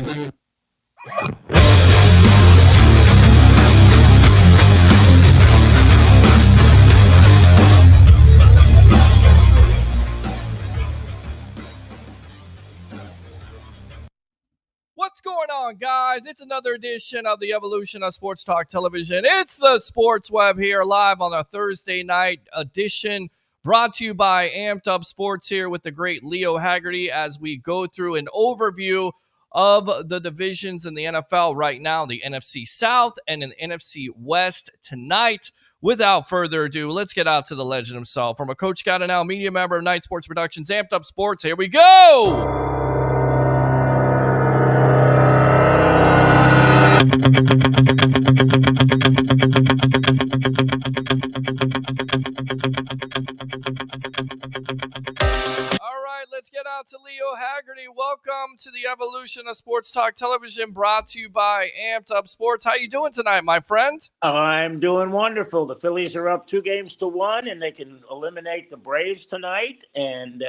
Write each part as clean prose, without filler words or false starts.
What's going on, guys? It's another edition of the Evolution of Sports Talk Television. It's the Sports Web here, live on a Thursday night edition, brought to you by Amped Up Sports here with the great Leo Haggerty as we go through an overview of the divisions in the NFL right now, the NFC South and an NFC West tonight. Without further ado, let's get out to the legend himself. From a Coach Scout and now media member of Night Sports Productions, Amped Up Sports, here we go! Let's get out to Leo Haggerty. Welcome to the Evolution of Sports Talk Television, brought to you by Amped Up Sports. How you doing tonight, my friend? I'm doing wonderful. The Phillies are up 2-1, and they can eliminate the Braves tonight. And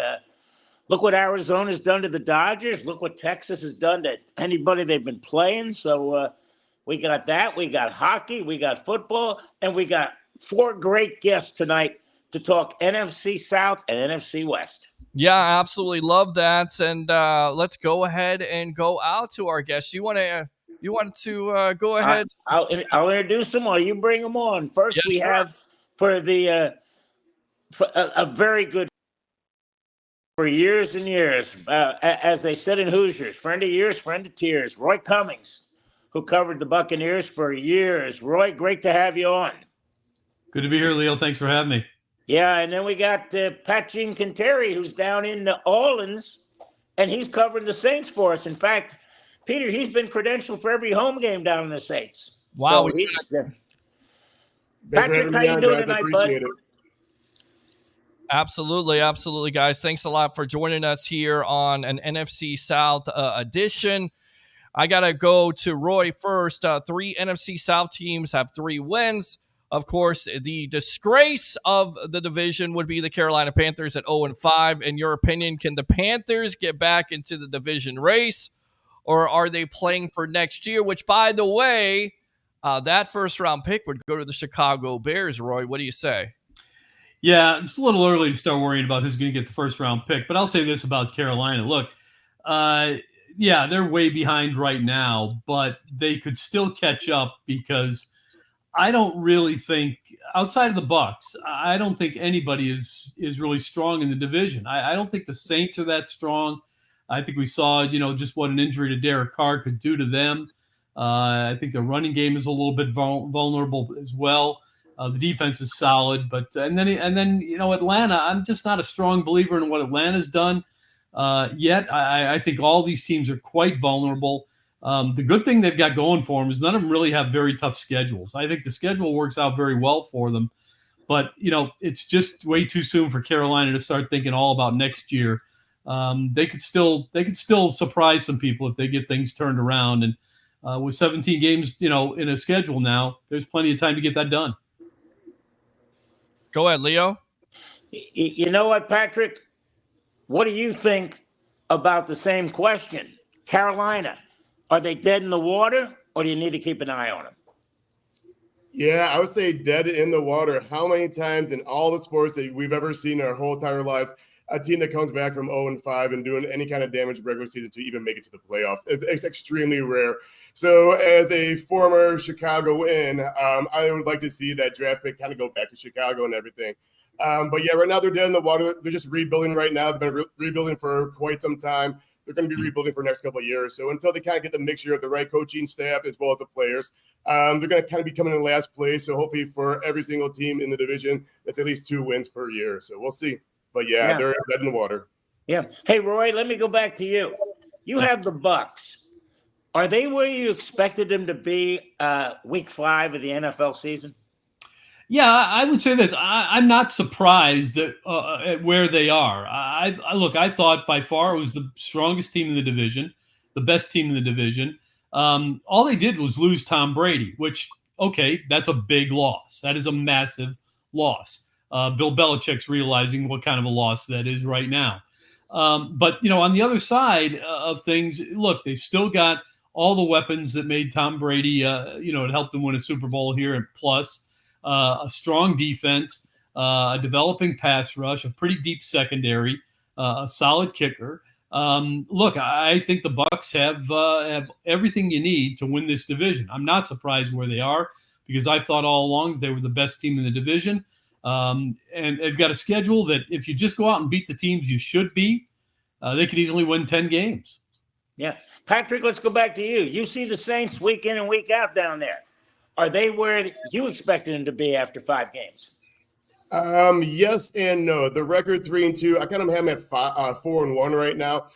look what Arizona's done to the Dodgers. Look what Texas has done to anybody they've been playing. So we got that. We got hockey. We got football. And we got 4 great guests tonight to talk NFC South and NFC West. Yeah, I absolutely love that. And let's go ahead and go out to our guests. You want to go ahead? I'll introduce them while you bring them on. First, yes, we have for the a very good for years and years, as they said in Hoosiers, friend of years, friend of tears. Roy Cummings, who covered the Buccaneers for years. Roy, great to have you on. Good to be here, Leo. Thanks for having me. Yeah, and then we got Pat Jean-Quinteri, who's down in New Orleans, and he's covering the Saints for us. In fact, Peter, he's been credentialed for every home game down in the Saints. Wow. So Patrick, how you doing tonight, bud? Absolutely, guys. Thanks a lot for joining us here on an NFC South edition. I got to go to Roy first. 3 NFC South teams have 3 wins. Of course, the disgrace of the division would be the Carolina Panthers at 0-5. In your opinion, can the Panthers get back into the division race, or are they playing for next year? Which, by the way, that first-round pick would go to the Chicago Bears, Roy. What do you say? Yeah, it's a little early to start worrying about who's going to get the first-round pick, but I'll say this about Carolina. Look, yeah, they're way behind right now, but they could still catch up because – I don't really think, outside of the Bucs, I don't think anybody is really strong in the division. I don't think the Saints are that strong. I think we saw, just what an injury to Derek Carr could do to them. I think the running game is a little bit vulnerable as well. The defense is solid, but and then Atlanta. I'm just not a strong believer in what Atlanta's done yet. I think all these teams are quite vulnerable. The good thing they've got going for them is none of them really have very tough schedules. I think the schedule works out very well for them, but it's just way too soon for Carolina to start thinking all about next year. They could still surprise some people if they get things turned around. And with 17 games, in a schedule now, there's plenty of time to get that done. Go ahead, Leo. You know what, Patrick? What do you think about the same question? Carolina. Are they dead in the water, or do you need to keep an eye on them? Yeah, I would say dead in the water. How many times in all the sports that we've ever seen in our whole entire lives, a team that comes back from 0-5 and doing any kind of damage in regular season to even make it to the playoffs? It's extremely rare. So as a former Chicagoan, I would like to see that draft pick kind of go back to Chicago and everything. But yeah, right now they're dead in the water. They're just rebuilding right now. They've been rebuilding for quite some time. They're going to be rebuilding for the next couple of years. So until they kind of get the mixture of the right coaching staff as well as the players, they're going to kind of be coming in last place. So hopefully for every single team in the division, that's at least 2 wins per year. So we'll see. But yeah, they're dead in the water. Yeah. Hey, Roy, let me go back to you. You have the Bucs. Are they where you expected them to be week 5 of the NFL season? Yeah, I would say this. I'm not surprised at where they are. I thought by far it was the strongest team in the division, the best team in the division. All they did was lose Tom Brady, which, okay, that's a big loss. That is a massive loss. Bill Belichick's realizing what kind of a loss that is right now. But, on the other side of things, look, they've still got all the weapons that made Tom Brady, it helped them win a Super Bowl here, and plus a strong defense, a developing pass rush, a pretty deep secondary, a solid kicker. Look, I think the Bucs have everything you need to win this division. I'm not surprised where they are because I thought all along they were the best team in the division. And they've got a schedule that if you just go out and beat the teams you should beat, they could easily win 10 games. Yeah. Patrick, let's go back to you. You see the Saints week in and week out down there. Are they where you expected them to be after 5 games? Yes and no. The record 3-2. I kind of have them at 4-1 right now.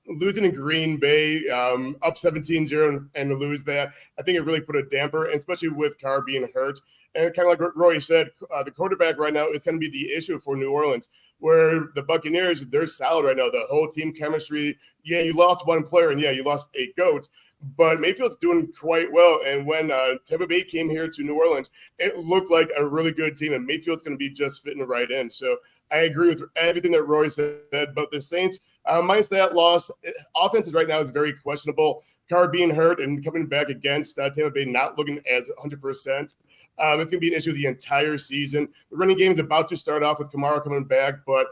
Losing in Green Bay, up 17-0 and to lose that, I think it really put a damper, and especially with Carr being hurt. And kind of like Roy said, the quarterback right now is going to be the issue for New Orleans, where the Buccaneers, they're solid right now. The whole team chemistry, yeah, you lost one player, and yeah, you lost a GOAT, but Mayfield's doing quite well. And when Tampa Bay came here to New Orleans, it looked like a really good team, and Mayfield's going to be just fitting right in. So I agree with everything that Roy said, but the Saints, minus that loss, offenses right now is very questionable. Carr being hurt and coming back against Tampa Bay not looking as 100%. It's going to be an issue the entire season. The running game is about to start off with Kamara coming back, but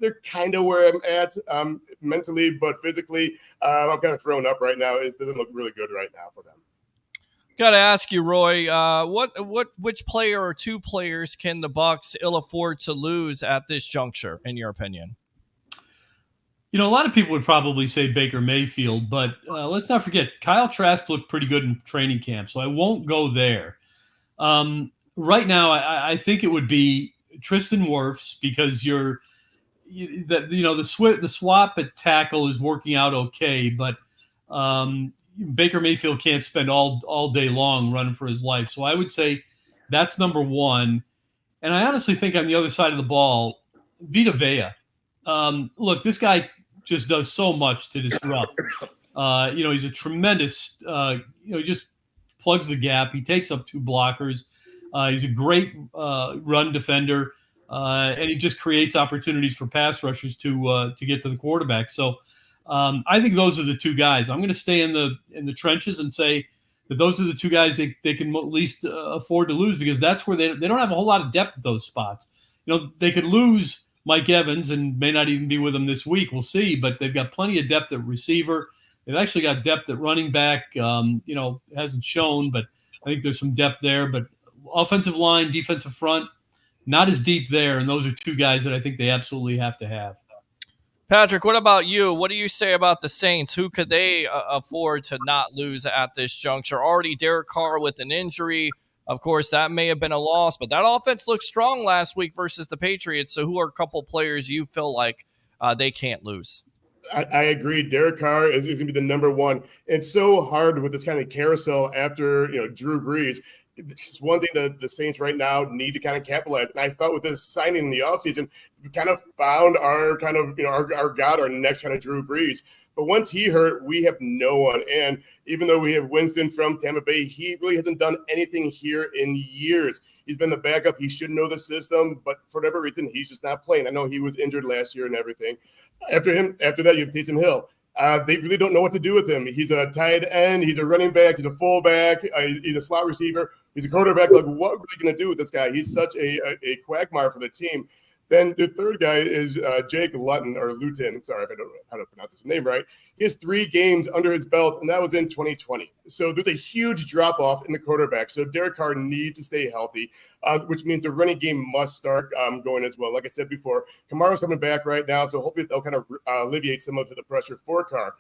they're kind of where I'm at mentally, but physically, I'm kind of thrown up right now. It doesn't look really good right now for them. Got to ask you, Roy, which player or 2 players can the Bucs ill afford to lose at this juncture, in your opinion? A lot of people would probably say Baker Mayfield, but let's not forget, Kyle Trask looked pretty good in training camp, so I won't go there. Right now, I think it would be Tristan Wirfs because the swap at tackle is working out okay, but Baker Mayfield can't spend all day long running for his life. So I would say that's number 1. And I honestly think on the other side of the ball, Vita Vea. Look, this guy just does so much to disrupt. He's a tremendous, he just plugs the gap. He takes up 2 blockers. He's a great run defender, and he just creates opportunities for pass rushers to get to the quarterback. So I think those are the 2 guys. I'm going to stay in the trenches and say that those are the 2 guys they can at least afford to lose, because that's where they don't have a whole lot of depth at those spots. They could lose Mike Evans and may not even be with them this week. We'll see, but they've got plenty of depth at receiver. They've actually got depth at running back. Hasn't shown, but I think there's some depth there. But offensive line, defensive front, not as deep there. And those are 2 guys that I think they absolutely have to have. Patrick, what about you? What do you say about the Saints? Who could they afford to not lose at this juncture? Already Derek Carr with an injury. Of course, that may have been a loss, but that offense looked strong last week versus the Patriots. So who are a couple players you feel like they can't lose? I agree. Derek Carr is going to be the number 1. It's so hard with this kind of carousel after, Drew Brees. It's one thing that the Saints right now need to kind of capitalize. And I thought with this signing in the offseason, we kind of found our kind of, our God, our next kind of Drew Brees. But once he hurt, we have no one. And even though we have Winston from Tampa Bay, he really hasn't done anything here in years. He's been the backup. He should know the system, but for whatever reason, he's just not playing. I know he was injured last year and everything. After that, you have Taysom Hill. They really don't know what to do with him. He's a tight end. He's a running back. He's a fullback. He's a slot receiver. He's a quarterback. Like, what are we going to do with this guy? He's such a quagmire for the team. Then the third guy is Jake Luton, or Luton. Sorry if I don't know how to pronounce his name right. He has 3 games under his belt, and that was in 2020. So there's a huge drop-off in the quarterback. So Derek Carr needs to stay healthy, which means the running game must start going as well. Like I said before, Kamara's coming back right now, so hopefully they'll kind of alleviate some of the pressure for Carr.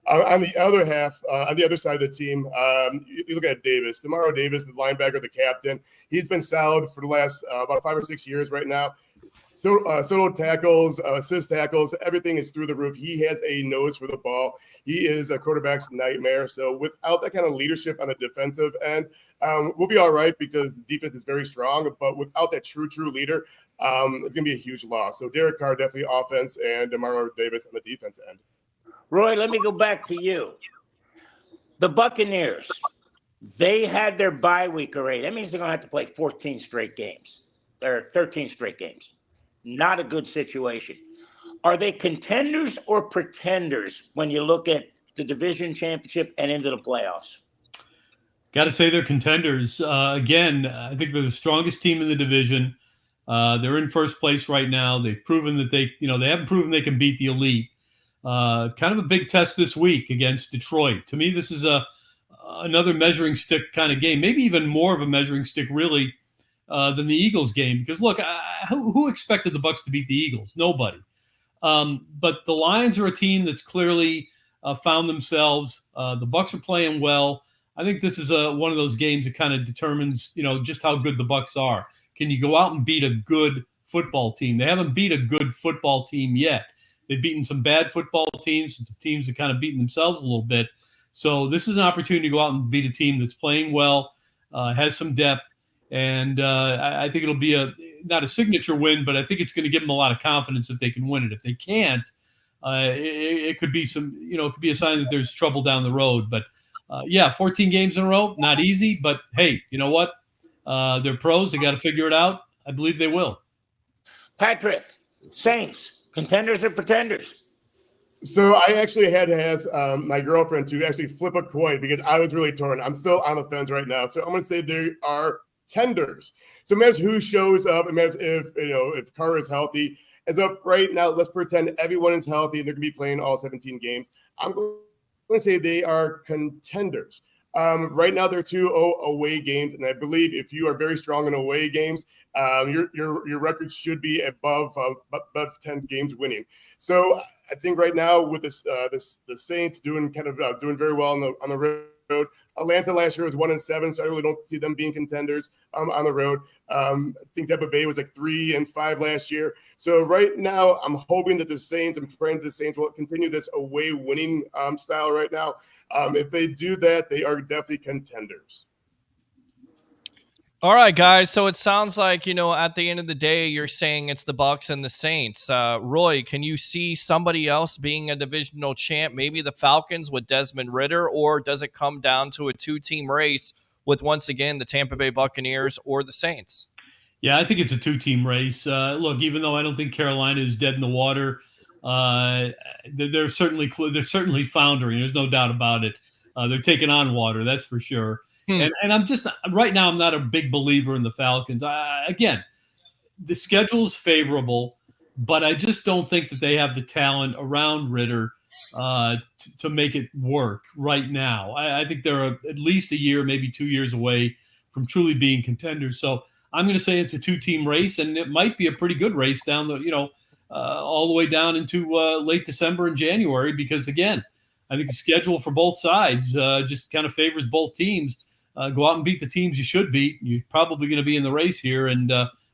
On the other side of the team, you look at Davis, Demario Davis, the linebacker, the captain. He's been solid for the last about 5 or 6 years right now. Solo tackles, assist tackles, everything is through the roof. He has a nose for the ball. He is a quarterback's nightmare. So without that kind of leadership on the defensive end, we'll be all right because the defense is very strong. But without that true leader, it's going to be a huge loss. So Derek Carr, definitely offense, and Demario Davis on the defense end. Roy, let me go back to you. The Buccaneers, they had their bye week already. That means they're going to have to play 14 straight games. Or 13 straight games. Not a good situation. Are they contenders or pretenders when you look at the division championship and into the playoffs? Got to say they're contenders. Again, I think they're the strongest team in the division. They're in first place right now. They've proven that they haven't proven they can beat the elite. Kind of a big test this week against Detroit. To me, this is another measuring stick kind of game, maybe even more of a measuring stick, really, than the Eagles game. Because look, who expected the Bucs to beat the Eagles? Nobody. But the Lions are a team that's clearly found themselves. The Bucs are playing well. I think this is one of those games that kind of determines, just how good the Bucs are. Can you go out and beat a good football team? They haven't beat a good football team yet. They've beaten some bad football teams, some teams that kind of beaten themselves a little bit. So this is an opportunity to go out and beat a team that's playing well, has some depth, and I think it'll be not a signature win, but I think it's going to give them a lot of confidence if they can win it. If they can't, it could be it could be a sign that there's trouble down the road. But 14 games in a row, not easy, but hey, you know what? They're pros. They got to figure it out. I believe they will. Patrick, Saints, contenders or pretenders? So I actually had to ask my girlfriend to actually flip a coin because I was really torn. I'm still on the fence right now. So I'm going to say they are tenders. So it matters who shows up. It matters if Carr is healthy. As of right now, let's pretend everyone is healthy and they're going to be playing all 17 games. I'm going to say they are contenders. Right now, they're 2-0 away games, and I believe if you are very strong in away games, your record should be above 10 games winning. So I think right now with the Saints doing very well on the road. Atlanta last year was 1-7, so I really don't see them being contenders on the road. I think Tampa Bay was like 3-5 last year. So right now, I'm hoping that I'm praying that the Saints will continue this away winning style right now. If they do that, they are definitely contenders. All right, guys. So it sounds like, at the end of the day, you're saying it's the Bucs and the Saints. Roy, can you see somebody else being a divisional champ, maybe the Falcons with Desmond Ridder, or does it come down to a two-team race with, once again, the Tampa Bay Buccaneers or the Saints? Yeah, I think it's a two-team race. Look, even though I don't think Carolina is dead in the water, they're certainly foundering. There's no doubt about it. They're taking on water, that's for sure. And I'm just right now, I'm not a big believer in the Falcons. Again, the schedule is favorable, but I just don't think that they have the talent around Ridder to make it work right now. I think they're at least a year, maybe 2 years away from truly being contenders. So I'm going to say it's a two-team race, and it might be a pretty good race down all the way down into late December and January, because again, I think the schedule for both sides just kind of favors both teams. Go out and beat the teams you should beat. You're probably going to be in the race here. And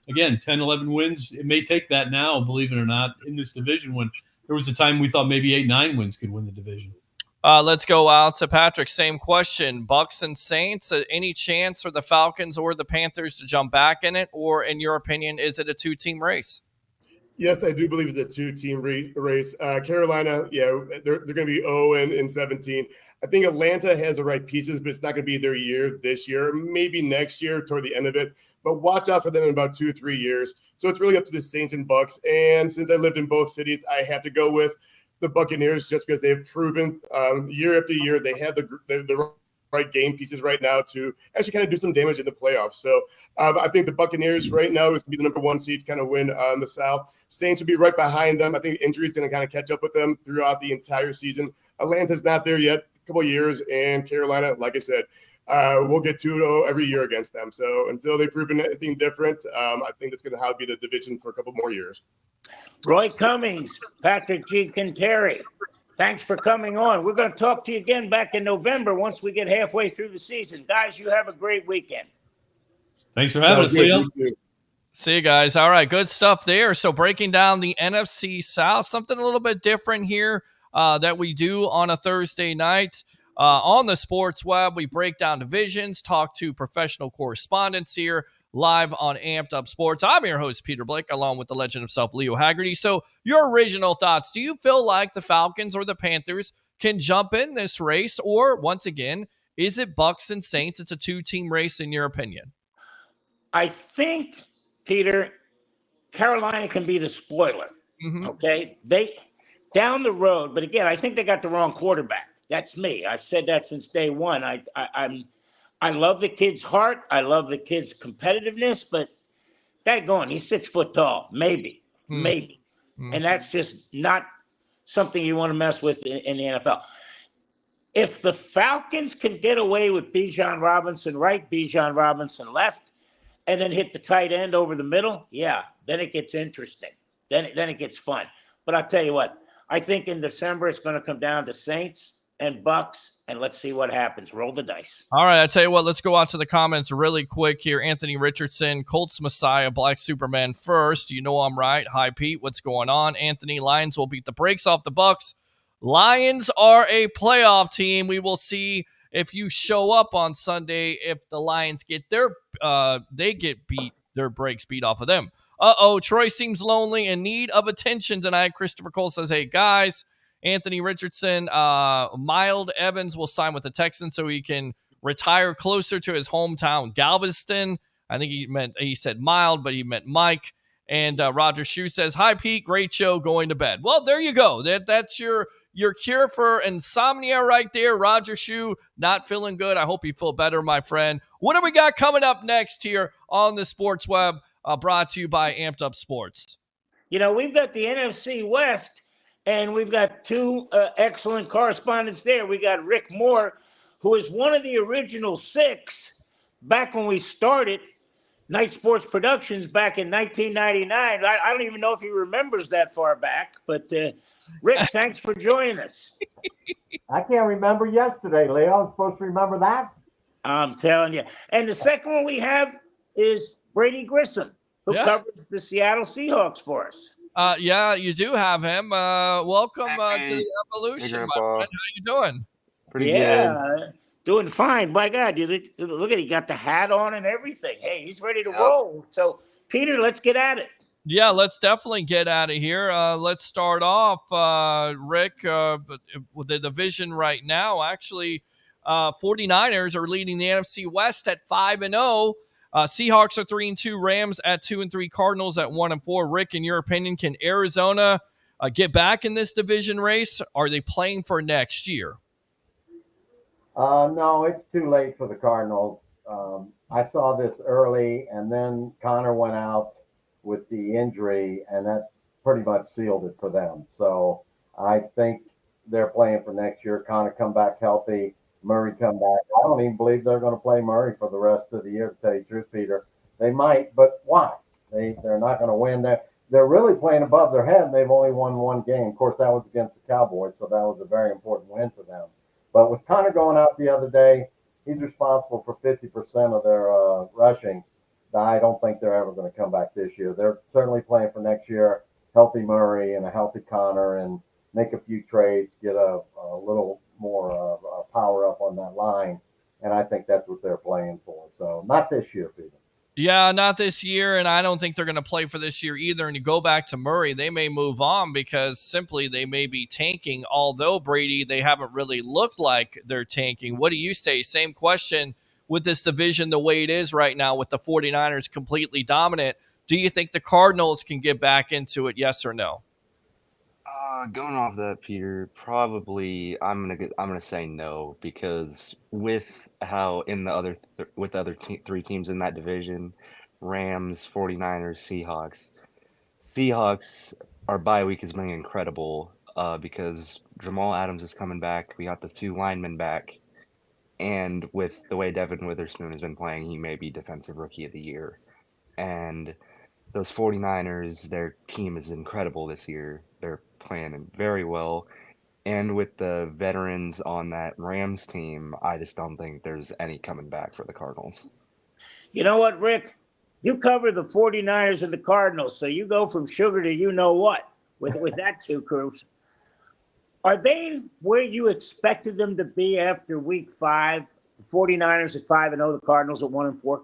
again, 10, 11 wins, it may take that now, believe it or not, in this division, when there was a time we thought maybe 8, 9 wins could win the division. Let's go out to Patrick. Same question. Bucs and Saints, any chance for the Falcons or the Panthers to jump back in it? Or in your opinion, is it a two-team race? Yes, I do believe it's a two-team race. Carolina, they're going to be 0-17. I think Atlanta has the right pieces, but it's not going to be their year this year. Maybe next year toward the end of it. But watch out for them in about 2-3 years. So it's really up to the Saints and Bucs. And since I lived in both cities, I have to go with the Buccaneers just because they've proven year after year they have the right game pieces right now to actually kind of do some damage in the playoffs. So I think the Buccaneers right now is going to be the number 1 seed to kind of win the South. Saints will be right behind them. I think injury is going to kind of catch up with them throughout the entire season. Atlanta's not there yet, a couple of years, and Carolina, like I said, we'll get 2-0 every year against them. So until they've proven anything different, I think it's going to be the division for a couple more years. Roy Cummings, Patrick G. Quinteri, thanks for coming on. We're going to talk to you again back in November once we get halfway through the season. Guys, you have a great weekend. Thanks for having us, Leo. See you guys. All right, good stuff there. So breaking down the NFC South, something a little bit different here that we do on a Thursday night. On the Sports Web, we break down divisions, talk to professional correspondents here, live on Amped Up Sports. I'm your host, Peter Blake, along with the legend himself, Leo Haggerty. So your original thoughts, do you feel like the Falcons or the Panthers can jump in this race? Or, once again, is it Bucs and Saints? It's a two-team race, in your opinion? I think, Peter, Carolina can be the spoiler. Okay, they down the road, but again, I think they got the wrong quarterback. That's me. I've said that since day one. I love the kid's heart. I love the kid's competitiveness, but daggone, he's 6 foot tall. Maybe. And that's just not something you want to mess with in the NFL. If the Falcons can get away with Bijan Robinson right, Bijan Robinson left, and then hit the tight end over the middle, yeah, then it gets interesting. Then it gets fun. But I'll tell you what, I think in December it's going to come down to Saints and Bucks, and let's see what happens. Roll the dice. All right, I tell you what, let's go on to the comments really quick here. Anthony Richardson, Colts Messiah, Black Superman first. You know I'm right. Hi, Pete. What's going on? Anthony, Lions will beat the brakes off the Bucks. Lions are a playoff team. We will see if you show up on Sunday if the Lions get their brakes beat off of them. Troy seems lonely in need of attention tonight. Christopher Cole says, hey, guys. Anthony Richardson, Mild Evans will sign with the Texans so he can retire closer to his hometown, Galveston. I think he said Mild, but he meant Mike. And Roger Shue says, hi, Pete, great show, going to bed. Well, there you go. That's your cure for insomnia right there. Roger Shue, not feeling good. I hope you feel better, my friend. What do we got coming up next here on the Sports Web, brought to you by Amped Up Sports? You know, we've got the NFC West, and we've got two excellent correspondents there. We got Rick Moore, who is one of the original 6 back when we started Night Sports Productions back in 1999. I don't even know if he remembers that far back, but Rick, thanks for joining us. I can't remember yesterday, Leo. I'm supposed to remember that. I'm telling you. And the second one we have is Brady Grissom, who covers the Seattle Seahawks for us. Yeah, you do have him. Welcome to the Evolution, my friend. How you doing? Pretty good. Doing fine. My God, look at he got the hat on and everything. Hey, he's ready to roll. So, Peter, let's get at it. Yeah, let's definitely get out of here. Let's start off, Rick, with the division right now. Actually, 49ers are leading the NFC West at 5-0. Seahawks are 3-2, Rams at 2-3, Cardinals at 1-4. Rick, in your opinion, can Arizona get back in this division race? Are they playing for next year? No, it's too late for the Cardinals. I saw this early, and then Connor went out with the injury, and that pretty much sealed it for them. So I think they're playing for next year. Connor come back healthy. Murray come back. I don't even believe they're going to play Murray for the rest of the year, to tell you the truth, Peter. They might, but why? They're not going to win. They're really playing above their head, and they've only won one game. Of course, that was against the Cowboys, so that was a very important win for them. But with Connor going out the other day, he's responsible for 50% of their rushing. I don't think they're ever going to come back this year. They're certainly playing for next year. Healthy Murray and a healthy Connor, and make a few trades, get a little more power up on that line. And I think that's what they're playing for. So not this year, Peter. Yeah, not this year, and I don't think they're going to play for this year either. And you go back to Murray, they may move on because simply they may be tanking. Although, Brady, they haven't really looked like they're tanking. What do you say? Same question with this division the way it is right now with the 49ers completely dominant. Do you think the Cardinals can get back into it, yes or no? Going off that, Peter, probably I'm gonna say no, because with how in the other three teams in that division, Rams, 49ers, Seahawks, our bye week has been incredible because Jamal Adams is coming back. We got the 2 linemen back, and with the way Devin Witherspoon has been playing, he may be Defensive Rookie of the Year. And those 49ers, their team is incredible this year. They're playing very well. And with the veterans on that Rams team, I just don't think there's any coming back for the Cardinals. You know what, Rick? You cover the 49ers and the Cardinals, so you go from sugar to you-know-what with that 2 groups. Are they where you expected them to be after week 5? The 49ers at 5-0, the Cardinals at 1-4?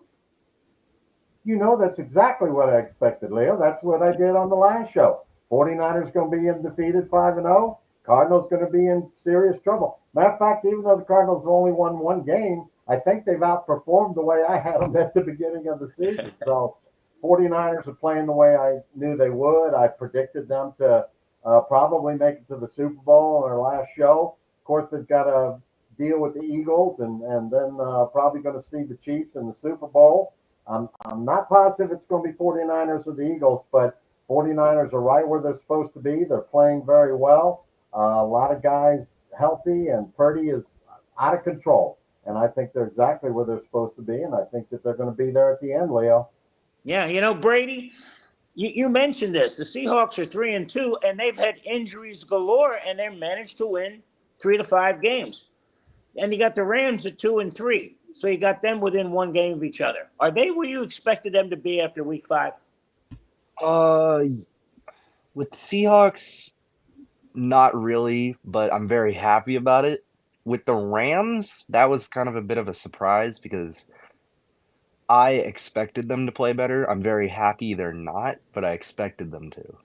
You know, that's exactly what I expected, Leo. That's what I did on the last show. 49ers going to be undefeated 5-0. Cardinals going to be in serious trouble. Matter of fact, even though the Cardinals have only won 1 game, I think they've outperformed the way I had them at the beginning of the season. So 49ers are playing the way I knew they would. I predicted them to probably make it to the Super Bowl in their last show. Of course, they've got to deal with the Eagles and then probably going to see the Chiefs in the Super Bowl. I'm not positive it's going to be 49ers or the Eagles, but 49ers are right where they're supposed to be. They're playing very well. A lot of guys healthy, and Purdy is out of control. And I think they're exactly where they're supposed to be, and I think that they're going to be there at the end, Leo. Yeah, Brady, you mentioned this. The Seahawks are 3-2, and they've had injuries galore, and they managed to win 3 to 5 games. And you got the Rams at 2-3, so you got them within 1 game of each other. Are they where you expected them to be after Week 5? With the Seahawks, not really, but I'm very happy about it. With the Rams, that was kind of a bit of a surprise because I expected them to play better. I'm very happy they're not, but I expected them to.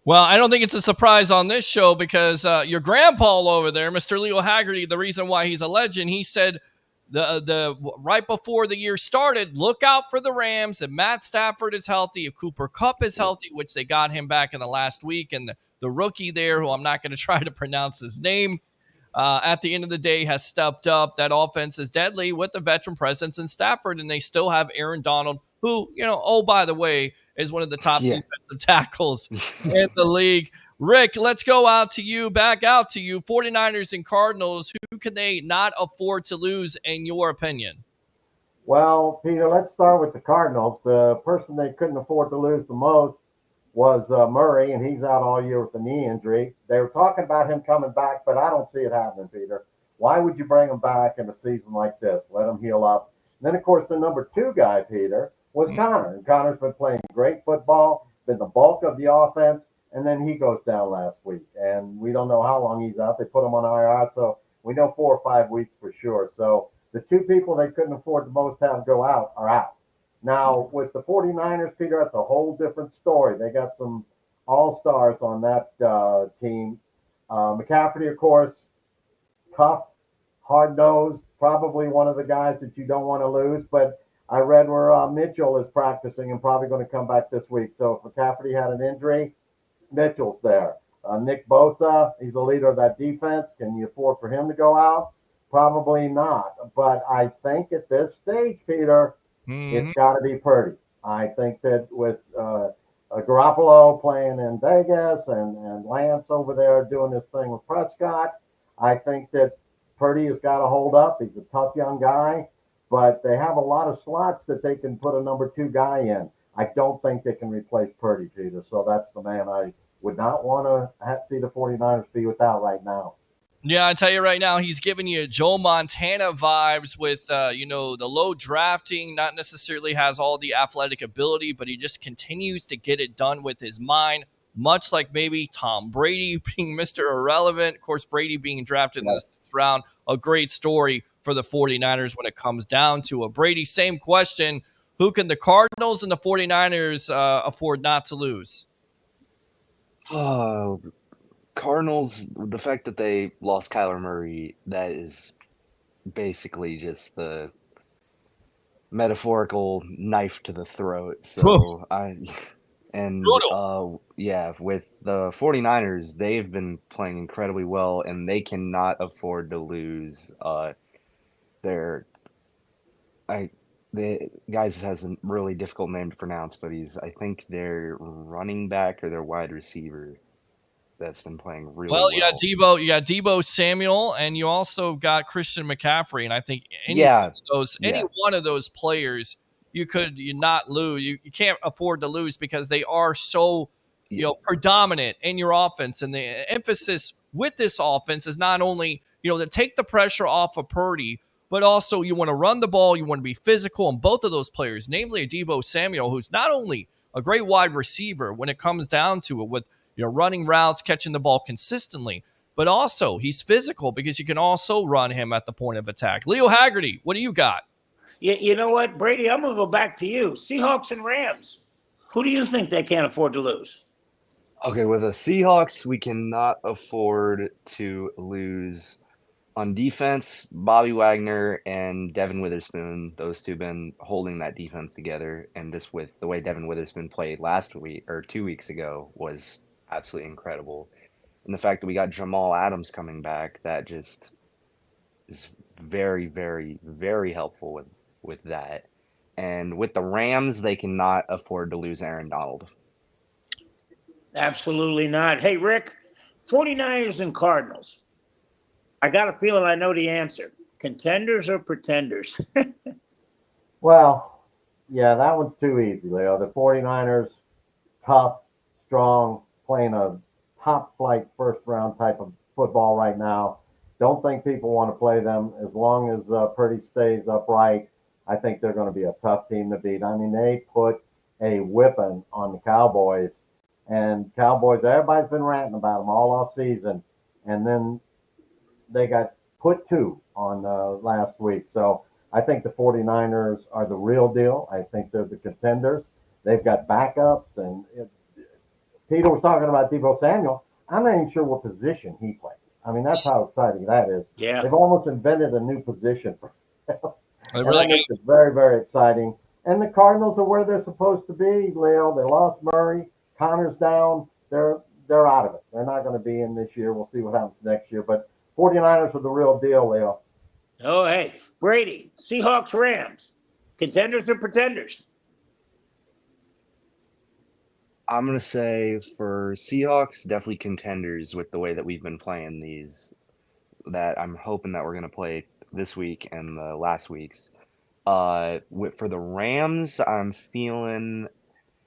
Well, I don't think it's a surprise on this show because your grandpa over there, Mr. Leo Haggerty, the reason why he's a legend, he said the right before the year started, look out for the Rams. If Matt Stafford is healthy, if Cooper Kupp is healthy, which they got him back in the last week, and the rookie there, who I'm not going to try to pronounce his name, at the end of the day has stepped up. That offense is deadly with the veteran presence in Stafford, and they still have Aaron Donald, who, oh, by the way, is one of the top defensive tackles in the league. Rick, let's go back out to you. 49ers and Cardinals, who can they not afford to lose, in your opinion? Well, Peter, let's start with the Cardinals. The person they couldn't afford to lose the most was Murray, and he's out all year with a knee injury. They were talking about him coming back, but I don't see it happening, Peter. Why would you bring him back in a season like this? Let him heal up. And then, of course, the number 2 guy, Peter, was Connor. And Connor's been playing great football, been the bulk of the offense, and then he goes down last week. And we don't know how long he's out. They put him on IR, so we know 4 or 5 weeks for sure. So the 2 people they couldn't afford the most to have go out are out. Now, with the 49ers, Peter, that's a whole different story. They got some all-stars on that team. McCaffrey, of course, tough, hard-nosed, probably one of the guys that you don't want to lose. But I read where Mitchell is practicing and probably going to come back this week. So if McCaffrey had an injury, Mitchell's there. Nick Bosa, he's the leader of that defense. Can you afford for him to go out? Probably not. But I think at this stage, Peter, it's got to be Purdy. I think that with Garoppolo playing in Vegas and Lance over there doing this thing with Prescott, I think that Purdy has got to hold up. He's a tough young guy, but they have a lot of slots that they can put a number 2 guy in. I don't think they can replace Purdy, Peter. So that's the man I would not want to see the 49ers be without right now. Yeah, I tell you right now, he's giving you Joe Montana vibes with, the low drafting, not necessarily has all the athletic ability, but he just continues to get it done with his mind, much like maybe Tom Brady being Mr. Irrelevant. Of course, Brady being drafted in the 6th round, a great story for the 49ers when it comes down to it. Brady, same question. Who can the Cardinals and the 49ers afford not to lose? Cardinals, the fact that they lost Kyler Murray, that is basically just the metaphorical knife to the throat. So with the 49ers, they've been playing incredibly well, and they cannot afford to lose. The guys has a really difficult name to pronounce, but I think their running back or their wide receiver that's been playing really well. You got Deebo Samuel, and you also got Christian McCaffrey, and I think any one of those players you not lose. You can't afford to lose because they are so predominant in your offense, and the emphasis with this offense is not only to take the pressure off of Purdy, but also you want to run the ball, you want to be physical, and both of those players, namely Deebo Samuel, who's not only a great wide receiver when it comes down to it with running routes, catching the ball consistently, but also he's physical because you can also run him at the point of attack. Leo Haggerty, what do you got? You know what, Brady? I'm going to go back to you. Seahawks and Rams. Who do you think they can't afford to lose? Okay, with the Seahawks, we cannot afford to lose On defense, Bobby Wagner and Devin Witherspoon, those two been holding that defense together. And just with the way Devin Witherspoon played last week or 2 weeks ago was absolutely incredible. And the fact that we got Jamal Adams coming back, that just is very, very, very helpful with that. And with the Rams, they cannot afford to lose Aaron Donald. Absolutely not. Hey, Rick, 49ers and Cardinals. I got a feeling I know the answer. Contenders or pretenders? Well, yeah, that one's too easy, Leo. The 49ers, tough, strong, playing a top flight first round type of football right now. Don't think people want to play them. As long as Purdy stays upright, I think they're going to be a tough team to beat. I mean, they put a whipping on the Cowboys, and Cowboys, everybody's been ranting about them all off season, and then they got put 2 on last week. So I think the 49ers are the real deal. I think they're the contenders. They've got backups. And Peter was talking about Deebo Samuel. I'm not even sure what position he plays. I mean, that's how exciting that is. Yeah. They've almost invented a new position for him. And really that makes it very, very exciting. And the Cardinals are where they're supposed to be, Leo. They lost Murray. Connor's down. They're out of it. They're not going to be in this year. We'll see what happens next year. But 49ers are the real deal, Leo. Oh, hey, Brady, Seahawks, Rams, contenders or pretenders? I'm going to say for Seahawks, definitely contenders with the way that we've been playing these, that I'm hoping that we're going to play this week and the last weeks. For the Rams, I'm feeling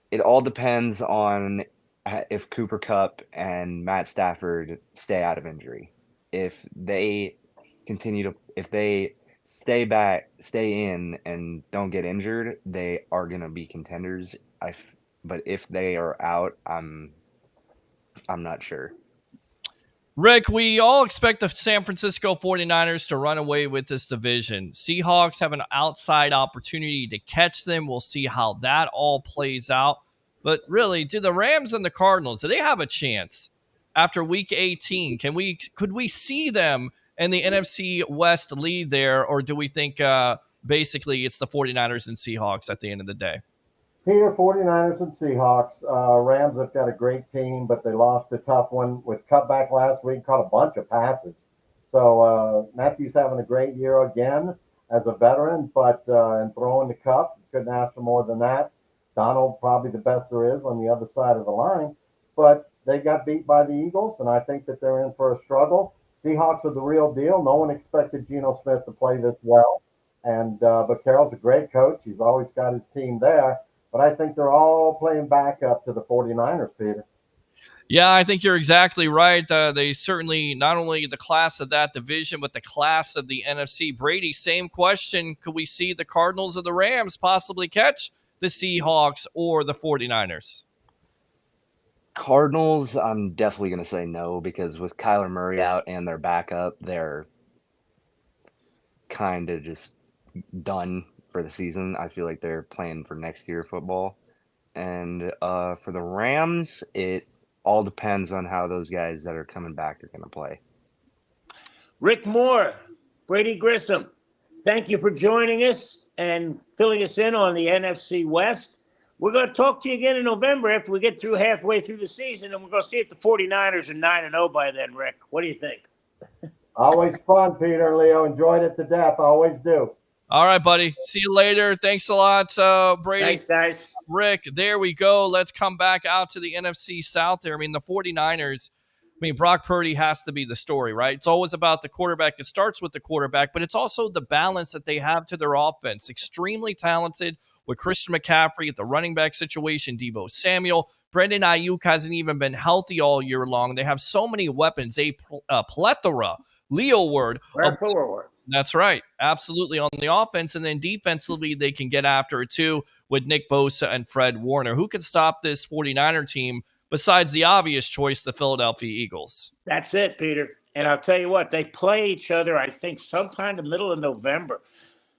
it all depends on if Cooper Kupp and Matt Stafford stay out of injury. If they stay in and don't get injured, they are going to be contenders. But if they are out, I'm not sure. Rick, we all expect the San Francisco 49ers to run away with this division. Seahawks have an outside opportunity to catch them. We'll see how that all plays out. But really, do the Rams and the Cardinals, do they have a chance after week 18? Could we see them in the NFC West lead there, or do we think basically it's the 49ers and Seahawks at the end of the day? Peter, 49ers and Seahawks. Rams have got a great team, but they lost a tough one with cutback last week, caught a bunch of passes. So Matthew's having a great year again as a veteran, but in throwing the cup, couldn't ask for more than that. Donald, probably the best there is on the other side of the line, but they got beat by the Eagles, and I think that they're in for a struggle. Seahawks are the real deal. No one expected Geno Smith to play this well, and but Carroll's a great coach. He's always got his team there. But I think they're all playing back up to the 49ers, Peter. Yeah, I think you're exactly right. They certainly, not only the class of that division, but the class of the NFC. Brady, same question. Could we see the Cardinals or the Rams possibly catch the Seahawks or the 49ers? Cardinals, I'm definitely going to say no, because with Kyler Murray out and their backup, they're kind of just done for the season. I feel like they're playing for next year football. And for the Rams, it all depends on how those guys that are coming back are going to play. Rick Moore, Brady Grissom, thank you for joining us and filling us in on the NFC West. We're going to talk to you again in November after we get through halfway through the season, and we're going to see if the 49ers are 9-0 by then, Rick. What do you think? Always fun, Peter and Leo. Enjoyed it to death. Always do. All right, buddy. See you later. Thanks a lot, Brady. Thanks, guys. Rick, there we go. Let's come back out to the NFC South there. I mean, the 49ers, Brock Purdy has to be the story, right? It's always about the quarterback. It starts with the quarterback, but it's also the balance that they have to their offense. Extremely talented with Christian McCaffrey at the running back situation, Deebo Samuel. Brandon Ayuk hasn't even been healthy all year long. They have so many weapons, a plethora, Leo word. That's right. Absolutely on the offense. And then defensively, they can get after it too with Nick Bosa and Fred Warner. Who can stop this 49er team besides the obvious choice, the Philadelphia Eagles? That's it, Peter. And I'll tell you what, they play each other, I think, sometime in the middle of November.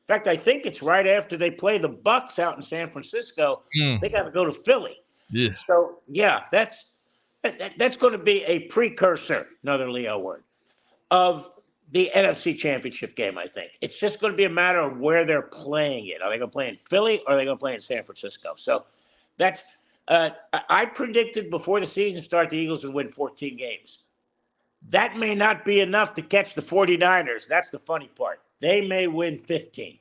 In fact, I think it's right after they play the Bucs out in San Francisco. They got to go to Philly. Yeah. So, yeah, that's going to be a precursor, another Leo word, of the NFC Championship game, I think. It's just going to be a matter of where they're playing it. Are they going to play in Philly or are they going to play in San Francisco? So that's I predicted before the season started the Eagles would win 14 games. That may not be enough to catch the 49ers. That's the funny part. They may win 15.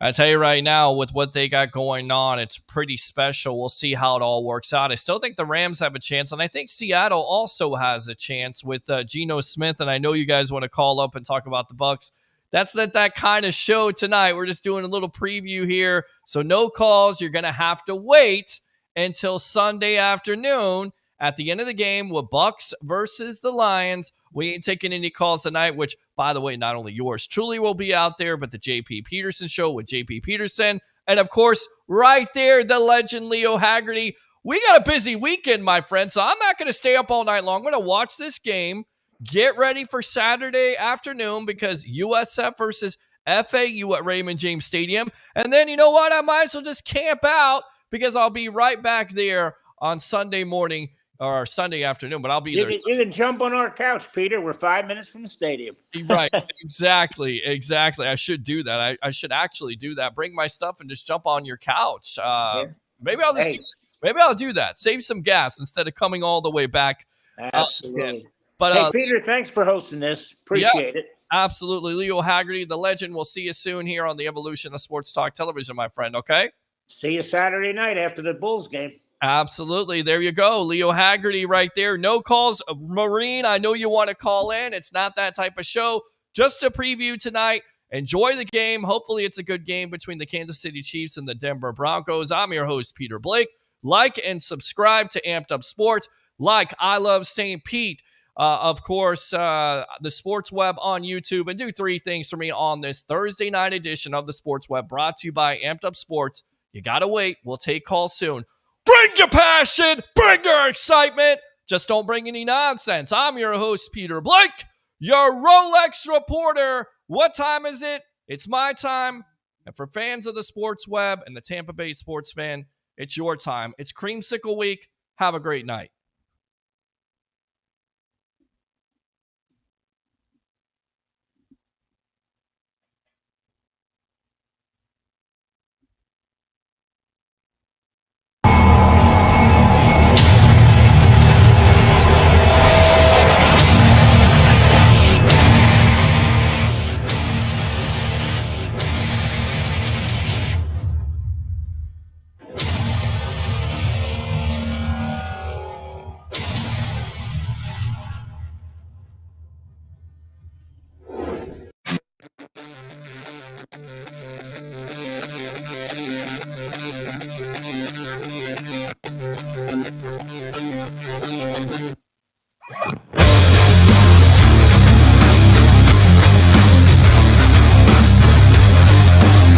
I tell you right now, with what they got going on, it's pretty special. We'll see how it all works out. I still think the Rams have a chance, and I think Seattle also has a chance with Geno Smith. And I know you guys want to call up and talk about the Bucs. That's that kind of show tonight. We're just doing a little preview here, so no calls. You're going to have to wait until Sunday afternoon at the end of the game with Bucs versus the Lions. We ain't taking any calls tonight, which, by the way, not only yours truly will be out there, but the J.P. Peterson Show with J.P. Peterson. And, of course, right there, the legend Leo Haggerty. We got a busy weekend, my friend, so I'm not going to stay up all night long. I'm going to watch this game, get ready for Saturday afternoon because USF versus FAU at Raymond James Stadium. And then, you know what? I might as well just camp out because I'll be right back there on Sunday morning or Sunday afternoon, but I'll be there. You can jump on our couch, Peter. We're 5 minutes from the stadium. Right. Exactly. I should do that. I should actually do that. Bring my stuff and just jump on your couch. Maybe I'll do that. Save some gas instead of coming all the way back. Absolutely. But hey, Peter, thanks for hosting this. Appreciate it. Absolutely. Leo Haggerty, the legend. We'll see you soon here on the Evolution of Sports Talk Television, my friend. Okay? See you Saturday night after the Bulls game. Absolutely. There you go. Leo Haggerty right there. No calls. Maureen, I know you want to call in. It's not that type of show. Just a preview tonight. Enjoy the game. Hopefully it's a good game between the Kansas City Chiefs and the Denver Broncos. I'm your host, Peter Blake. Like and subscribe to Amped Up Sports. Like I Love St. Pete. Of course, the Sports Web on YouTube. And do 3 things for me on this Thursday night edition of the Sports Web, brought to you by Amped Up Sports. You got to wait. We'll take calls soon. Bring your passion. Bring your excitement. Just don't bring any nonsense. I'm your host, Peter Blake, your Rolex reporter. What time is it? It's my time. And for fans of the Sports Web and the Tampa Bay sports fan, it's your time. It's Creamsicle Week. Have a great night.